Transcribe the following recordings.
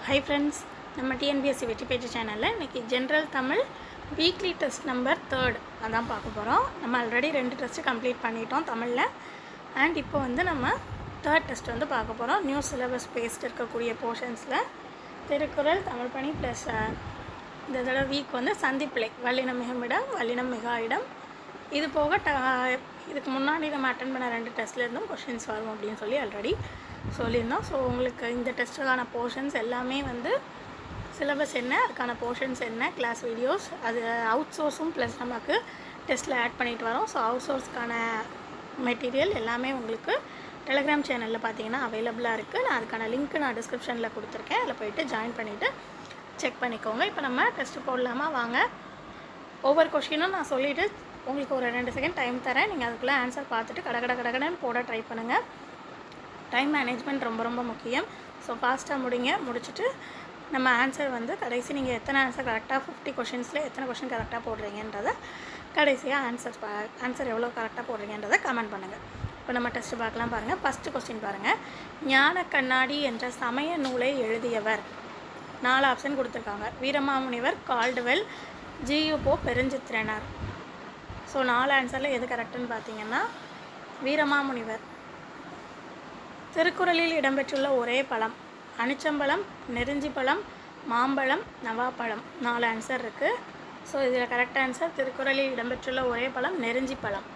Hi friends, நம்ம TNPSC வெற்றி பேச்சு சேனலில் இன்றைக்கி general Tamil weekly test number 3 அதான் பார்க்க போகிறோம். நம்ம ஆல்ரெடி 2 டெஸ்ட்டு கம்ப்ளீட் பண்ணிட்டோம் தமிழில். அண்ட் இப்போ வந்து நம்ம 3rd டெஸ்ட் வந்து பார்க்க போகிறோம். நியூ சிலபஸ் பேஸ்ட் இருக்கக்கூடிய போர்ஷன்ஸில் திருக்குறள், தமிழ் பணி ப்ளஸ் இந்த தடவை வீக் வந்து சந்திப்பிழை, வல்லினம் மிகுமிடம், வல்லினம் மிகா இடம். இது போக இதுக்கு முன்னாடி நம்ம அட்டன் பண்ண 2 டெஸ்ட்லேருந்தும் கொஷின்ஸ் வரும் அப்படின்னு சொல்லி ஆல்ரெடி சொல்லியிருந்தோம். ஸோ உங்களுக்கு இந்த டெஸ்ட்டுக்கான போர்ஷன்ஸ் எல்லாமே வந்து சிலபஸ் என்ன, அதுக்கான போர்ஷன்ஸ் என்ன, கிளாஸ் வீடியோஸ், அது அவுட் சோர்ஸும் ப்ளஸ் நமக்கு டெஸ்ட்டில் ஆட் பண்ணிட்டு வரோம். ஸோ அவுட் சோர்ஸ்க்கான மெட்டீரியல் எல்லாமே உங்களுக்கு டெலிகிராம் சேனலில் பார்த்தீங்கன்னா அவைலபிளாக இருக்குது. நான் அதுக்கான லிங்க் நான் டிஸ்கிரிப்ஷனில் கொடுத்துருக்கேன். அதில் போய்ட்டு ஜாயின் பண்ணிவிட்டு செக் பண்ணிக்கோங்க. இப்போ நம்ம டெஸ்ட்டு போடலாமா? வாங்க. ஒவ்வொரு கொஷினும் நான் சொல்லிவிட்டு உங்களுக்கு ஒரு 2 செகண்ட் டைம் தரேன். நீங்கள் அதுக்குள்ளே ஆன்சர் பார்த்துட்டு கடகடன்னு போட ட்ரை பண்ணுங்கள். டைம் மேனேஜ்மெண்ட் ரொம்ப ரொம்ப முக்கியம். ஸோ ஃபாஸ்ட்டாக முடிச்சுட்டு நம்ம ஆன்சர் வந்து கடைசி நீங்கள் எத்தனை ஆன்சர் கரெக்டாக 50 கொஷின்ஸில் எத்தனை கொஷின் கரெக்டாக போடுறீங்கன்றதை கடைசியாக ஆன்சர் எவ்வளோ கரெக்டாக போடுறீங்கன்றதை கமெண்ட் பண்ணுங்கள். இப்போ நம்ம டெஸ்ட்டு பார்க்கலாம். பாருங்கள். ஃபஸ்ட்டு கொஸ்டின் பாருங்கள். ஞான கண்ணாடி என்ற சமய நூலை எழுதியவர். 4 ஆப்ஷன் கொடுத்துருக்காங்க. Veeramamunivar, Caldwell, G U Pope, Perunchithiranar. So 4 ஆன்சரில் எது கரெக்டுன்னு பார்த்தீங்கன்னா வீரமாமுனிவர். திருக்குறளில் இடம்பெற்றுள்ள ஒரே பழம் அனிச்சம்பழம், நெருஞ்சி பழம், மாம்பழம், நவாப்பழம். 4 ஆன்சர் இருக்குது. ஸோ இதில் கரெக்ட் ஆன்சர் திருக்குறளில் இடம்பெற்றுள்ள ஒரே பழம் நெருஞ்சி பழம்.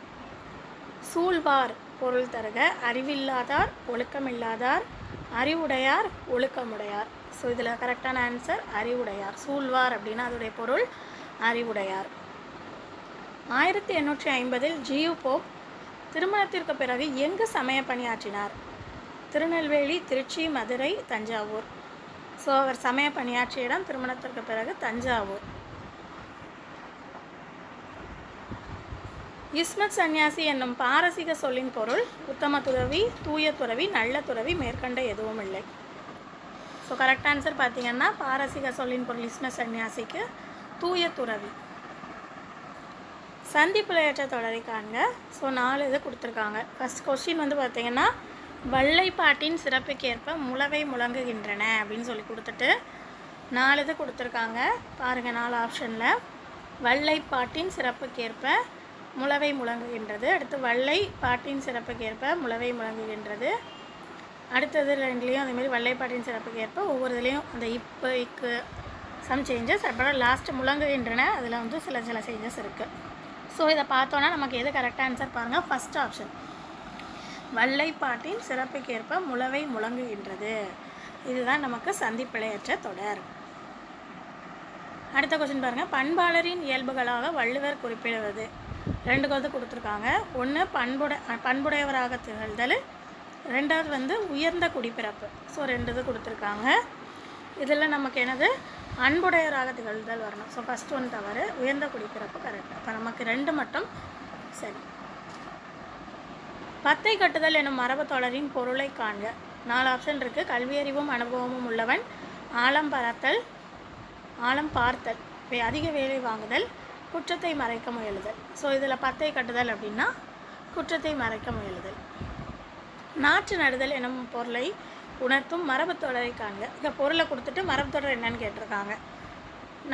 சூழ்வார் பொருள் தருக. அறிவில்லாதார், ஒழுக்கமில்லாதார், அறிவுடையார், ஒழுக்கமுடையார். ஸோ இதில் கரெக்டான ஆன்சர் அறிவுடையார். சூழ்வார் அப்படின்னா அதோடைய பொருள் அறிவுடையார். 1850 ஜியு போப் திருமணத்திற்கு பிறகு எங்கு சமய பணியாற்றினார்? திருநெல்வேலி, திருச்சி, மதுரை, தஞ்சாவூர். ஸோ அவர் சமய பணியாற்றிய இடம் திருமணத்திற்கு பிறகு தஞ்சாவூர். இஸ்மத் சந்நியாசி என்னும் பாரசீக சொல்லின் பொருள் உத்தம துறவி, தூய துறவி, நல்ல துறவி, மேற்கண்ட எதுவும் இல்லை. ஸோ கரெக்ட் ஆன்சர் பார்த்தீங்கன்னா பாரசீக சொல்லின் பொருள் இஸ்மத் சந்நியாசிக்கு தூய துறவி. சந்திப்பிழையற்ற தொடரை காண்க. ஸோ 4 இது கொடுத்துருக்காங்க. ஃபஸ்ட் கொஸ்டின் வந்து பார்த்திங்கன்னா வல்லைப்பாட்டின் சிறப்புக்கேற்ப முளவை முழங்குகின்றன அப்படின்னு சொல்லி கொடுத்துட்டு 4 இது கொடுத்துருக்காங்க. பாருங்கள் 4 ஆப்ஷனில் வல்லைப்பாட்டின் சிறப்புக்கேற்ப முளவை முழங்குகின்றது. அடுத்து வல்லை பாட்டின் சிறப்புக்கேற்ப முளவை முழங்குகின்றது. அடுத்தது 2லேயும் அதேமாதிரி வல்லைப்பாட்டின் சிறப்புக்கேற்ப ஒவ்வொரு இதுலேயும் அந்த இக்கு சம் சேஞ்சஸ், அப்புறம் லாஸ்ட்டு முழங்குகின்றன அதில் வந்து சில சேஞ்சஸ் இருக்குது. ஸோ இதை பார்த்தோன்னா நமக்கு எது கரெக்டாக ஆன்சர் பாருங்கள். ஃபஸ்ட் ஆப்ஷன் வல்லைப்பாட்டின் சிறப்புக்கேற்ப முளவை முழங்குகின்றது. இதுதான் நமக்கு சந்திப்பிழையற்ற தொடர். அடுத்த கொஸ்டின் பாருங்கள். பண்பாளரின் இயல்புகளாக வள்ளுவர் குறிப்பிடுவது. 2 கருத்து கொடுத்துருக்காங்க. ஒன்று பண்புடையவராக திகழ்தல், 2வது வந்து உயர்ந்த குடிப்பிறப்பு. ஸோ 2 இது கொடுத்துருக்காங்க. இதில் நமக்கு என்னது அன்புடையவராக திகழ்தல் வரணும். ஸோ ஃபஸ்ட் ஒன் தவறு, உயர்ந்த குடிப்பிறப்பு கரெக்ட். அப்போ நமக்கு 2 மட்டும் சரி. பத்தை கட்டுதல் எனும் மரபு தொடரின் பொருளை காண்க. 4 ஆப்ஷன் இருக்குது. கல்வியறிவும் அனுபவமும் உள்ளவன், ஆழம் பார்த்தல், அதிக வேலை வாங்குதல், குற்றத்தை மறைக்க முயலுதல். ஸோ இதில் பத்தை கட்டுதல் அப்படின்னா குற்றத்தை மறைக்க முயலுதல். நாற்று நடுதல் எனும் பொருளை உணர்த்தும் மரபு தொடரை காண்க. இந்த பொருளை கொடுத்துட்டு மரபு தொடர் என்னன்னு கேட்டிருக்காங்க.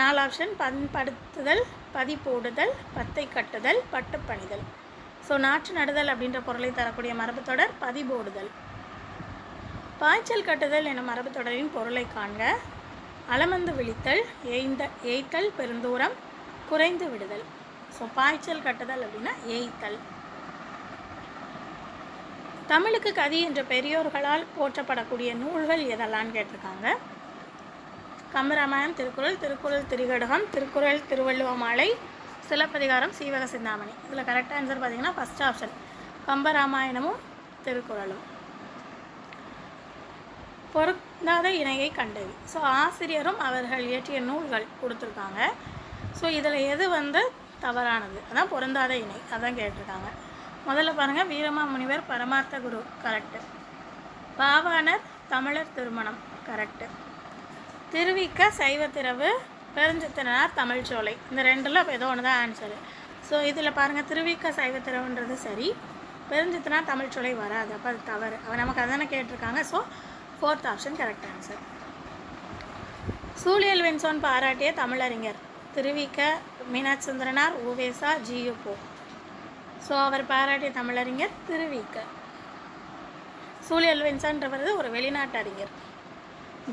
4 ஆப்ஷன் பண்படுத்துதல், பதிப்போடுதல், பத்தை கட்டுதல், பட்டுப்பணிதல். ஸோ நாற்று நடுதல் அப்படின்ற பொருளை தரக்கூடிய மரபு தொடர் பதிபோடுதல். பாய்ச்சல் கட்டுதல் எனும் மரபு தொடரின் பொருளை காண்க. அலமந்து விழித்தல், ஏய்த்தல், பெருந்தூரம், குறைந்து விடுதல். ஸோ பாய்ச்சல் கட்டுதல் அப்படின்னா ஏய்த்தல். தமிழுக்கு கதி என்ற பெரியோர்களால் போற்றப்படக்கூடிய நூல்கள் எதெல்லான்னு கேட்டிருக்காங்க. கம்பராமாயணம், திருக்குறள் திரிகடுகம், திருக்குறள் திருவள்ளுவமாலை, சிலப்பதிகாரம், சீவக சிந்தாமணி. இதில் கரெக்ட் ஆன்சர் பார்த்தீங்கன்னா ஃபஸ்ட் ஆப்ஷன் கம்பராமாயணமும் திருக்குறளும். பொருந்தாத இணையை கண்டவி. ஸோ ஆசிரியரும் அவர்கள் இயற்றிய நூல்கள் கொடுத்துருக்காங்க. ஸோ இதில் எது வந்து தவறானது, அதான் பொருந்தாத இணை, அதான் கேட்டிருக்காங்க. முதல்ல பாருங்கள். வீரமாமுனிவர் பரமார்த்த குரு கரெக்டு. பாவாணர் தமிழர் திருமணம் கரெக்டு. திருவிக்க சைவத்திரவு, பெருஞ்சித்திரனார் தமிழ்ச்சோலை. இந்த 2ல் அப்போ ஏதோ ஒன்று தான் ஆன்சரு. ஸோ இதில் பாருங்கள் திருவிக்க சைவத்திரவுன்றது சரி, பெருஞ்சித்திரனார் தமிழ்ச்சோலை வராது. அப்போ அது தவறு. அவன் நமக்கு அதானே கேட்டிருக்காங்க. So 4th option correct answer. சூழியல் வெண்சோன் பாராட்டிய தமிழறிஞர் திருவிக மீனாட்சி சுந்தரனார், உவேசா, ஜியு. ஸோ அவர் பாராட்டிய தமிழறிஞர் திருவிக. சூழியல் வென்சன்றவர் ஒரு வெளிநாட்டு அறிஞர்.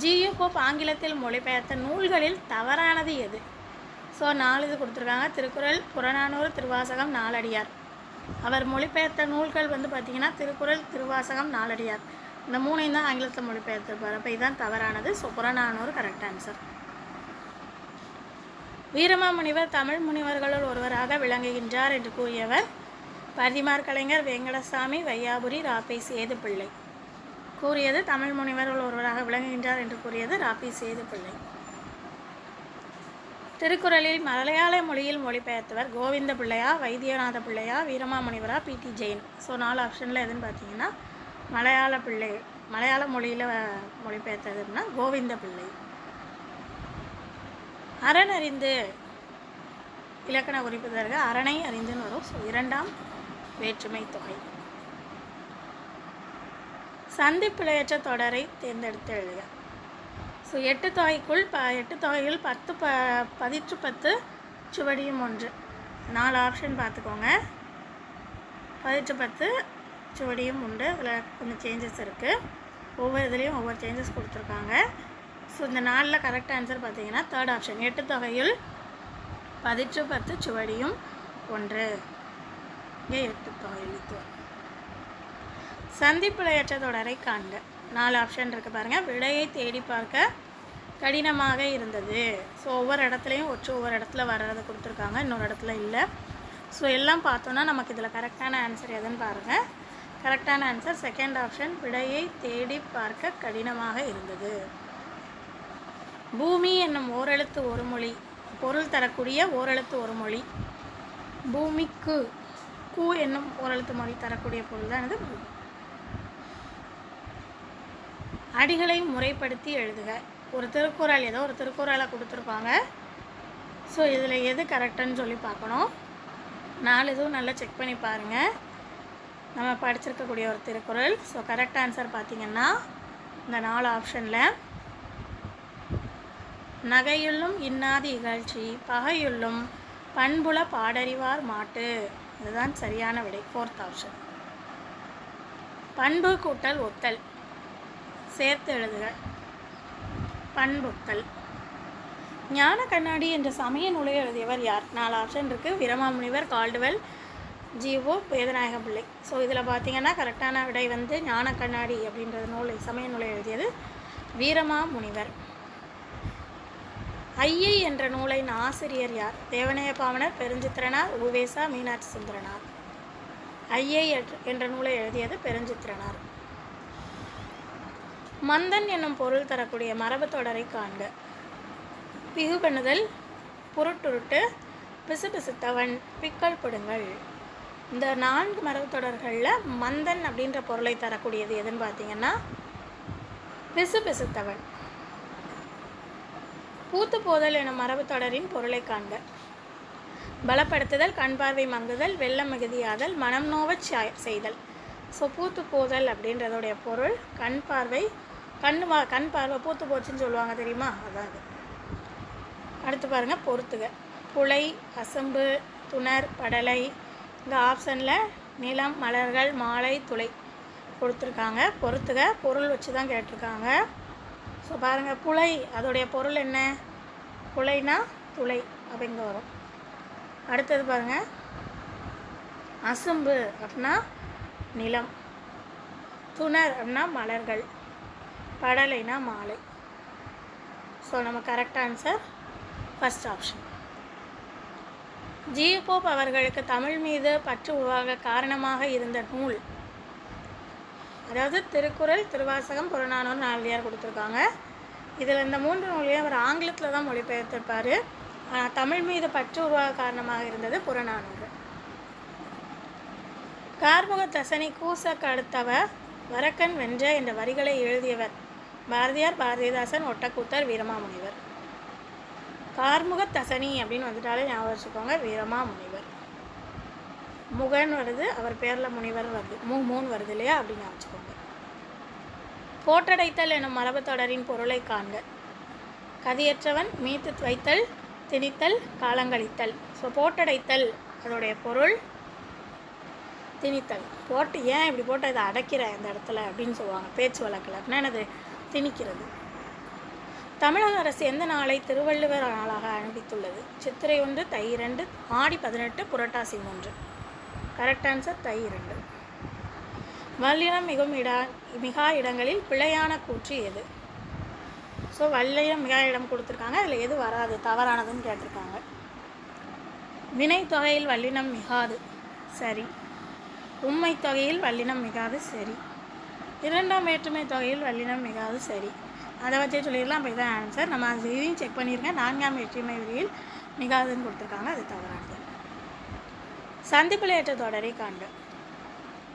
ஜியு போப் ஆங்கிலத்தில் மொழிபெயர்த்த நூல்களில் தவறானது எது? ஸோ 4 இது கொடுத்துருக்காங்க. திருக்குறள், புறநானூறு, திருவாசகம், நாலடியார். அவர் மொழிபெயர்த்த நூல்கள் பார்த்திங்கன்னா திருக்குறள், திருவாசகம், நாலடியார். இந்த 3ஐயும் தான் ஆங்கிலத்தில் மொழிபெயர்த்திருப்பார். அப்போ இதுதான் தவறானது. So Purananuru correct answer. Veeramamunivar Tamil முனிவர்களுள் ஒருவராக விளங்குகின்றார் என்று கூறியவர் பரிதிமார் கலைஞர், வெங்கடசாமி, வையாபுரி, ராபி சேதுப்பிள்ளை. கூறியது தமிழ் முனிவர்கள் ஒருவராக விளங்குகின்றார் என்று கூறியது ராபி சேதுப்பிள்ளை. திருக்குறளில் மலையாள மொழியில் மொழிபெயர்த்தவர் கோவிந்த பிள்ளையா, வைத்தியநாத பிள்ளையா, வீரமாமுனிவரா, பிடி ஜெயின். ஸோ 4 ஆப்ஷனில் எதுன்னு பார்த்தீங்கன்னா மலையாள மொழியில் மொழிபெயர்த்தது அப்படின்னா கோவிந்த பிள்ளை. அரண் அறிந்து இலக்கண குறிப்பு தருக. அரணை அறிந்துன்னு வரும். ஸோ 2ஆம் வேற்றுமை தொகை. சந்திப்பிழையற்ற தொடரை தேர்ந்தெடுத்து எழுதுக. ஸோ 8 தொகைக்குள் 8 தொகையில் 10 சுவடியும் 1. 4 ஆப்ஷன் பார்த்துக்கோங்க. 10 சுவடியும் உண்டு. அதில் கொஞ்சம் சேஞ்சஸ் இருக்குது. ஒவ்வொரு இதுலேயும் ஒவ்வொரு சேஞ்சஸ் கொடுத்துருக்காங்க. ஸோ இந்த 4ல் கரெக்ட் ஆன்சர் பார்த்தீங்கன்னா 3rd ஆப்ஷன். 8 தொகையில் 10 சுவடியும் 1. இங்கே 8 தொகையில் இது. சந்திப்பிழையற்ற தொடரை காண்க. 4 ஆப்ஷன் இருக்குது பாருங்கள். விடையை தேடி பார்க்க கடினமாக இருந்தது. ஸோ ஒவ்வொரு இடத்துலையும் ஒவ்வொரு இடத்துல வர்றதை கொடுத்துருக்காங்க, இன்னொரு இடத்துல இல்லை. ஸோ எல்லாம் பார்த்தோன்னா நமக்கு இதில் கரெக்டான ஆன்சர் எதுன்னு பாருங்கள். கரெக்டான ஆன்சர் 2nd ஆப்ஷன். விடையை தேடி பார்க்க கடினமாக இருந்தது. பூமி என்னும் ஓரெழுத்து ஒரு மொழி பொருள் தரக்கூடிய ஓரெழுத்து ஒரு மொழி. பூமிக்கு கு என்னும் ஓரெழுத்து மொழி தரக்கூடிய பொருள் தான் இது பூமி. அடிகளை முறைப்படுத்தி எழுதுக. ஒரு திருக்குறள், ஏதோ ஒரு திருக்குறளை கொடுத்துருப்பாங்க. ஸோ இதில் எது கரெக்டுன்னு சொல்லி பார்க்கணும். 4 இதுவும் நல்லா செக் பண்ணி பாருங்கள். நம்ம படிச்சிருக்கக்கூடிய ஒரு திருக்குறள். ஸோ கரெக்ட் ஆன்சர் பார்த்திங்கன்னா இந்த 4 ஆப்ஷனில் நகையுள்ளும் இன்னாதி இகழ்ச்சி பகையுள்ளும் பண்புல பாடறிவார் மாட்டு. இதுதான் சரியான விடை. 4th option. பண்பு கூட்டல் ஒத்தல் சேர்த்து எழுதுக. பண்புத்தல். ஞான கண்ணாடி என்ற சமய நூலை எழுதியவர் யார்? 4 ஆப்ஷன் இருக்குது. வீரமாமுனிவர், கால்டுவெல், ஜிஓ, வேதநாயக பிள்ளை. ஸோ இதில் பார்த்தீங்கன்னா கரெக்டான விடை ஞான கண்ணாடி அப்படின்றது நூலை சமய நூலை எழுதியது வீரமாமுனிவர். ஐயை என்ற நூலின் ஆசிரியர் யார்? தேவநேய பாவனர், பெருஞ்சித்திரனார், உவேசா, மீனாட்சி சுந்தரனார். ஐயை என்ற நூலை எழுதியது பெருஞ்சித்திரனார். மந்தன் என்னும் பொருள் தரக்கூடிய மரபு தொடரை காண்க. பிகு பண்ணுதல், புருட்டுருட்டு, பிசுபிசுத்தவன், பிக்கல் பிடுங்கள். இந்த 4 மரபு தொடர்களில் மந்தன் அப்படின்ற பொருளை தரக்கூடியது எதுன்னு பார்த்தீங்கன்னா பிசுபிசுத்தவன். பூத்து போதல் எனும் மரபு தொடரின் பொருளை காண்க. பலப்படுத்துதல், கண் பார்வை மங்குதல், வெள்ளம் மிகுதியாதல், மனம் நோவச் செய்தல். ஸோ பூத்து போதல் அப்படின்றதோடைய பொருள் கண் பார்வை. கண் பார்வை பூத்து போச்சுன்னு சொல்லுவாங்க தெரியுமா, அதாவது. அடுத்து பாருங்கள், பொறுத்துக. புலை, அசம்பு, துணர், படலை. இந்த ஆப்ஷனில் நிலம், மலர்கள், மாலை, துளை கொடுத்துருக்காங்க. பொறுத்துக. பொருள் வச்சு தான் கேட்டிருக்காங்க. ஸோ பாருங்கள், புலை அதோடைய பொருள் என்ன? புலைனா துளை அப்படிங்க வரும். அடுத்தது பாருங்கள், அசும்பு அப்படின்னா நிலம், துணர் அப்படின்னா மலர்கள், படலைனா மாலை. ஸோ நம்ம correct answer first option. G U Pope அவர்களுக்கு தமிழ் மீது பற்று உருவாக காரணமாக இருந்த நூல், அதாவது திருக்குறள், திருவாசகம், புறநானூறு, நாலடியார் கொடுத்துருக்காங்க. இதில் இந்த 3 நூலையும் அவர் ஆங்கிலத்தில் தான் மொழிபெயர்த்திருப்பார். தமிழ் மீது பற்று உருவாக காரணமாக இருந்தது புறநானூறு. கார்முக தசனி கூசக் அடுத்தவர் வரக்கன் வென்ற என்ற வரிகளை எழுதியவர் பாரதியார், பாரதிதாசன், ஒட்டக்கூத்தர், வீரமாமுனிவர். கார்முக தசனி அப்படின்னு வந்துட்டாலே ஞாபகம் வச்சுக்கோங்க, வீரமாமுனிவர். முகன் வருது, அவர் பேரில் முனிவர் வருது, மூணு வருது இல்லையா, அப்படின்னு வச்சுக்கோங்க. போற்றடைத்தல் எனும் மரபு தொடரின் பொருளை காண்க. கதியற்றவன், மீத்து வைத்தல், திணித்தல், காலங்கழித்தல். ஸோ போட்டடைத்தல் அதோடைய பொருள் திணித்தல். போட்டு ஏன் இப்படி போட்டு இதை அடைக்கிற இந்த இடத்துல அப்படின்னு சொல்லுவாங்க பேச்சு வழக்கில். அப்படின்னா என்னது? திணிக்கிறது. தமிழக அரசு எந்த நாளை திருவள்ளுவர் நாளாக அறிவித்துள்ளது? சித்திரை 1, தை 2, ஆடி 18, புரட்டாசி 3. கரெக்ட் ஆன்சர் தை 2. வல்லினம் மிகா இடங்களில் பிழையான கூற்று எது? ஸோ வல்லினம் மிகா இடம் கொடுத்துருக்காங்க, அதில் எது வராது தவறானதுன்னு கேட்டிருக்காங்க. வினை தொகையில் வல்லினம் மிகாது சரி. உண்மை தொகையில் வல்லினம் மிகாது சரி. இரண்டாம் வேற்றுமை தொகையில் வல்லினம் மிகாது சரி. அதை வச்சே சொல்லிடலாம். அப்போ இதான் ஆன்சர். நம்ம அது இதையும் செக் பண்ணியிருக்கேன். நான்காம் வேற்றுமை விதியில் மிகாதுன்னு கொடுத்துருக்காங்க, அது தவறானது. சந்திப்பில் ஏற்ற தொடரை காண்க.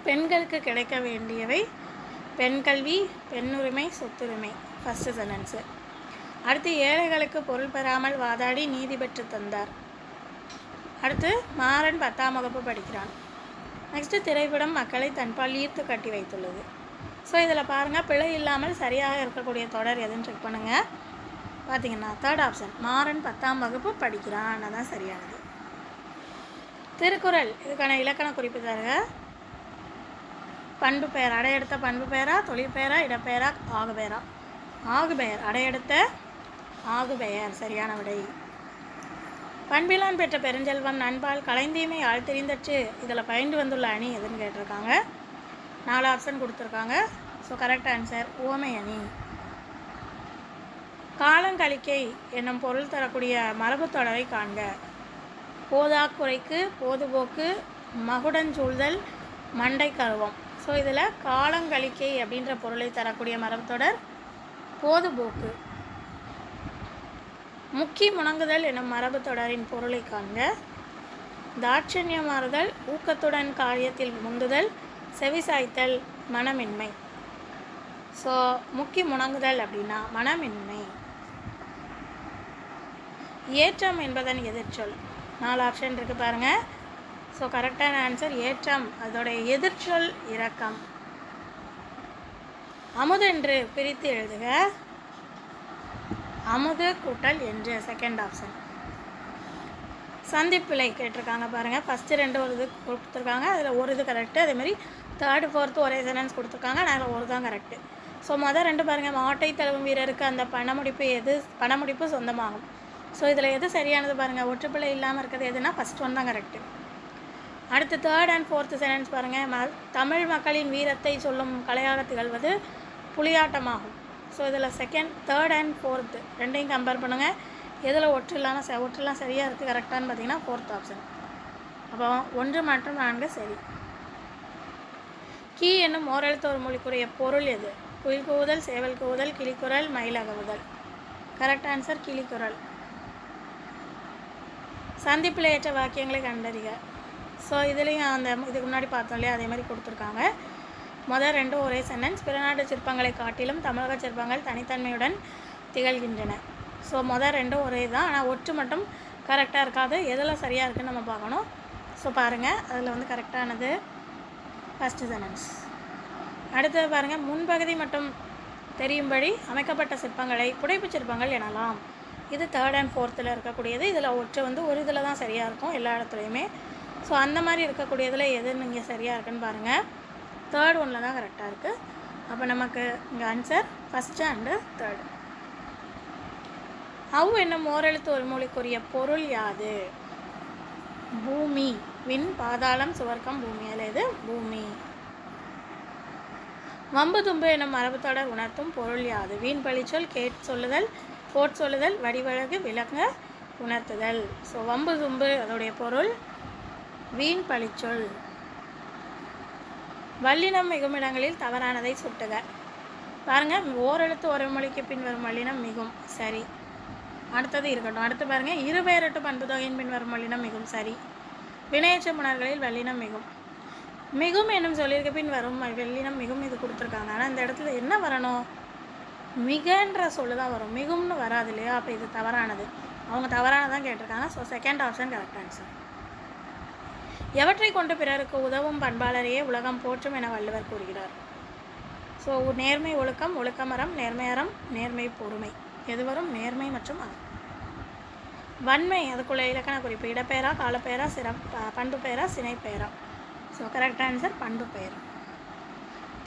பெண்களுக்கு கிடைக்க வேண்டியவை பெண் கல்வி, பெண்ணுரிமை, சொத்துரிமை. First sentence. அடுத்து ஏழைகளுக்கு பொருள் பெறாமல் வாதாடி நீதி பெற்று தந்தார். அடுத்து மாறன் 10ஆம் வகுப்பு படிக்கிறான். நெக்ஸ்ட்டு திரைப்படம் மக்களை தன்பால் ஈர்த்து கட்டி வைத்துள்ளது. ஸோ இதில் பாருங்கள், பிழை இல்லாமல் சரியாக இருக்கக்கூடிய தொடர் எதுன்னு செக் பண்ணுங்கள். பார்த்தீங்கன்னா தேர்ட் ஆப்ஷன் மாறன் 10ஆம் வகுப்பு படிக்கிறான், அதான் சரியானது. திருக்குறள் இதுக்கான இலக்கண குறிப்பு தருக. பண்பு பெயர் அடையெடுத்த பண்பு பெயரா, தொழிற்பெயரா, இடப்பெயரா, ஆகுபெயரா? ஆகுபெயர். அடையெடுத்த ஆகுபெயர் சரியான விடை. பண்பிலான் பெற்ற பெருஞ்செல்வம் நண்பால் கலைந்தீமை ஆழ்த்தெரிந்தற்று இதில் பயின்று வந்துள்ள அணி எதுன்னு கேட்டிருக்காங்க. 4 ஆப்ஷன் கொடுத்துருக்காங்க. ஸோ கரெக்ட் ஆன்சர் உவமை அணி. காலங்கழிக்கை என்னும் பொருள் தரக்கூடிய மரபு தொடரை காண்க. போதாக்குறைக்கு, போதுபோக்கு, மகுடஞ்சூழ்தல், மண்டை கருவம். ஸோ இதில் காலங்கழிக்கை அப்படின்ற பொருளை தரக்கூடிய மரபு தொடர் போதுபோக்கு. முக்கி முணங்குதல் என்னும் மரபு தொடரின் பொருளை காண்க. தாட்சண்யமாறுதல், ஊக்கத்துடன் காரியத்தில் முந்துதல், செவிசாய்த்தல், மனமின்மை. ஸோ முக்கி முணங்குதல் அப்படின்னா மனமின்மை. ஏற்றம் என்பதன் எதிர்ச்சொல். 4 ஆப்ஷன் இருக்குது பாருங்கள். ஸோ கரெக்டான ஆன்சர் ஏற்றம். அதோடைய எதிர்ச்சொல் இரக்கம். அமுதென்று பிரித்து எழுதுக. அமுது கூட்டல் என்று செகண்ட் ஆப்ஷன். சந்திப்பிழை கேட்டிருக்காங்க பாருங்கள். ஃபஸ்ட்டு 2 ஒரு இது கொடுத்துருக்காங்க, அதில் ஒரு இது கரெக்டு. அதேமாதிரி 3rd 4th ஒரே சென்டென்ஸ் கொடுத்துருக்காங்க, அதில் ஒரு தான் கரெக்டு. ஸோ மொதல் 2 பாருங்கள். மாட்டை தழுவும் வீரருக்கு அந்த பணமுடிப்பு சொந்தமாகும். ஸோ இதில் எது சரியானது பாருங்கள். ஒற்றுப்பிழை இல்லாமல் இருக்கிறது எதுனா ஃபஸ்ட் ஒன் தான் கரெக்டு. அடுத்து 3rd and 4th சென்டென்ஸ் பாருங்கள். தமிழ் மக்களின் வீரத்தை சொல்லும் கலையாக திகழ்வது புலியாட்டமாகும். ஸோ இதில் 2nd, 3rd and 4th ரெண்டையும் கம்பேர் பண்ணுங்கள். எதில் ஒற்றெல்லாம் சரியாக இருக்குது கரெக்டானு பார்த்தீங்கன்னா 4th ஆப்ஷன். அப்போ 1 மற்றும் 4 சரி. கீ என்னும் ஓரெழுத்து ஒரு மொழிக்குரிய பொருள் எது? குயில் கூவுதல், சேவல் கூவுதல், கிளிக்குரல், மயிலகவுதல். Correct answer கிளிக்குரல். சந்திப்பில் ஏற்ற வாக்கியங்களை கண்டறிக. ஸோ இதுலேயும் இதுக்கு முன்னாடி பார்த்தோம் இல்லையா, அதே மாதிரி கொடுத்துருக்காங்க. மொதல் 2 ஒரே சென்டென்ஸ். பிறநாட்டு சிற்பங்களை காட்டிலும் தமிழக சிற்பங்கள் தனித்தன்மையுடன் திகழ்கின்றன. ஸோ மொதல் 2 ஒரே தான், ஆனால் ஒற்று மட்டும் கரெக்டாக இருக்காது. எதில் சரியாக இருக்குதுன்னு நம்ம பார்க்கணும். ஸோ பாருங்கள், அதில் கரெக்டானது ஃபஸ்ட்டு சென்டென்ஸ். அடுத்தது பாருங்கள். முன்பகுதி மட்டும் தெரியும்படி அமைக்கப்பட்ட சிற்பங்களை புடைப்பு சிற்பங்கள் எனலாம். இது 3rd and 4th இருக்கக்கூடியது. இதில் ஒற்று ஒரு இதில் தான் சரியாக இருக்கும் எல்லா இடத்துலையுமே. ஸோ அந்த மாதிரி இருக்கக்கூடியதில் எது இங்கே சரியாக இருக்குன்னு பாருங்கள். 3rd ஒன்றில் தான் கரெக்டாக இருக்குது. அப்போ நமக்கு இங்கே ஆன்சர் ஃபஸ்ட்டு அண்டு 3rd. அவ் என்னும் ஓரெழுத்து ஒரு மொழிக்குரிய பொருள் யாது? பூமி. விண், பாதாளம், சுவர்க்கம், பூமி. அதில் எது? பூமி. வம்பு தும்பு என்னும் மரபு தொடர் உணர்த்தும் பொருள் யாது? வீண் பழிச்சொல், கேட் சொல்லுதல், போட் சொல்லுதல், வடிவழகு, விளங்க உணர்த்துதல். ஸோ வம்பு தும்பு அதோடைய பொருள் வீண் பழிச்சொல். வல்லினம் மிகும் இடங்களில் தவறானதை சுட்டுக. பாருங்கள், ஓரெழுத்து ஒரு மொழிக்கு பின் வரும் வல்லினம் மிகும் சரி. அடுத்தது இருக்கட்டும். அடுத்து பாருங்கள். இருபெயரட்டு பண்பு தொகையின் பின் வரும் வல்லினம் மிகும் சரி. வினையற்ற புணர்களில் வல்லினம் மிகும். மிகும் என்னும் சொல்லியிருக்க பின் வரும் வல்லினம் மிகும் இது கொடுத்துருக்காங்க. ஆனால் இந்த இடத்துல என்ன வரணும்? மிகன்ற சொல்லு தான் வரும், மிகும்னு வராது இல்லையா? அப்போ இது தவறானது. அவங்க தவறானதான் கேட்டிருக்காங்க. So second option correct answer. எவற்றை கொண்டு பிறருக்கு உதவும் பண்பாளரையே உலகம் போற்றும் என வள்ளுவர் கூறுகிறார். ஸோ நேர்மை ஒழுக்கம், ஒழுக்கமரம், நேர்மையறம், நேர்மை பொறுமை. எது வரும்? நேர்மை மற்றும் அறம். வன்மை அதுக்குள்ள இலக்கண குறிப்பு. இடப்பெயரா, காலப்பெயரா, பண்பு பெயரா, சினை பெயரா? ஸோ கரெக்ட் ஆன்சர் பண்பு பெயர்.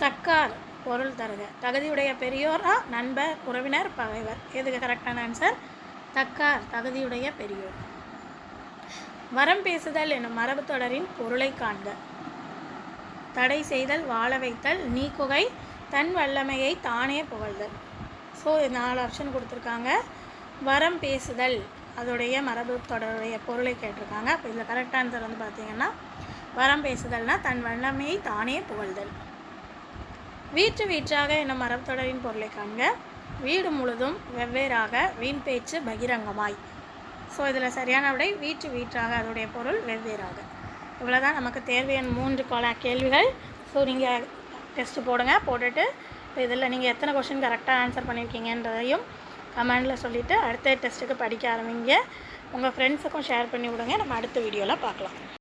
தக்கார் பொருள் தருக. தகுதியுடைய பெரியோரா, நண்பர், உறவினர், பகைவர்? எதுக்கு கரெக்டான ஆன்சர்? தக்கார் தகுதியுடைய பெரியோர். வரம் பேசுதல் என்னும் மரபு தொடரின் பொருளை காண்க. தடை செய்தல், வாழ வைத்தல், நீக்குகை, தன் வல்லமையை தானே புகழ்தல். ஸோ 4 ஆப்ஷன் கொடுத்துருக்காங்க. வரம் பேசுதல் அதோடைய மரபு தொடருடைய பொருளை கேட்டிருக்காங்க. அப்போ இதில் கரெக்ட் ஆன்சர் வந்து பார்த்திங்கன்னா வரம் பேசுதல்னால் தன் வல்லமையை தானே புகழ்தல். வீற்று வீற்றாக என்னும் மரபு தொடரின் பொருளை காண்க. வீடு முழுதும் வெவ்வேறாக, வீண் பேச்சு பகிரங்கமாய். ஸோ இதில் சரியான விடை வீற்று வீற்றாக, அதோடைய பொருள் வெவ்வேறாக. இவ்வளோ தான் நமக்கு தேர்வு எண் 3 கேள்விகள். ஸோ நீங்கள் டெஸ்ட்டு போடுங்க. போட்டுட்டு இதில் நீங்கள் எத்தனை கொஷின் கரெக்டாக ஆன்சர் பண்ணியிருக்கீங்கன்றதையும் கமெண்டில் சொல்லிவிட்டு அடுத்த டெஸ்ட்டுக்கு படிக்க ஆரம்பிங்க. உங்கள் ஃப்ரெண்ட்ஸுக்கும் ஷேர் பண்ணி விடுங்க. நம்ம அடுத்த வீடியோவில் பார்க்கலாம்.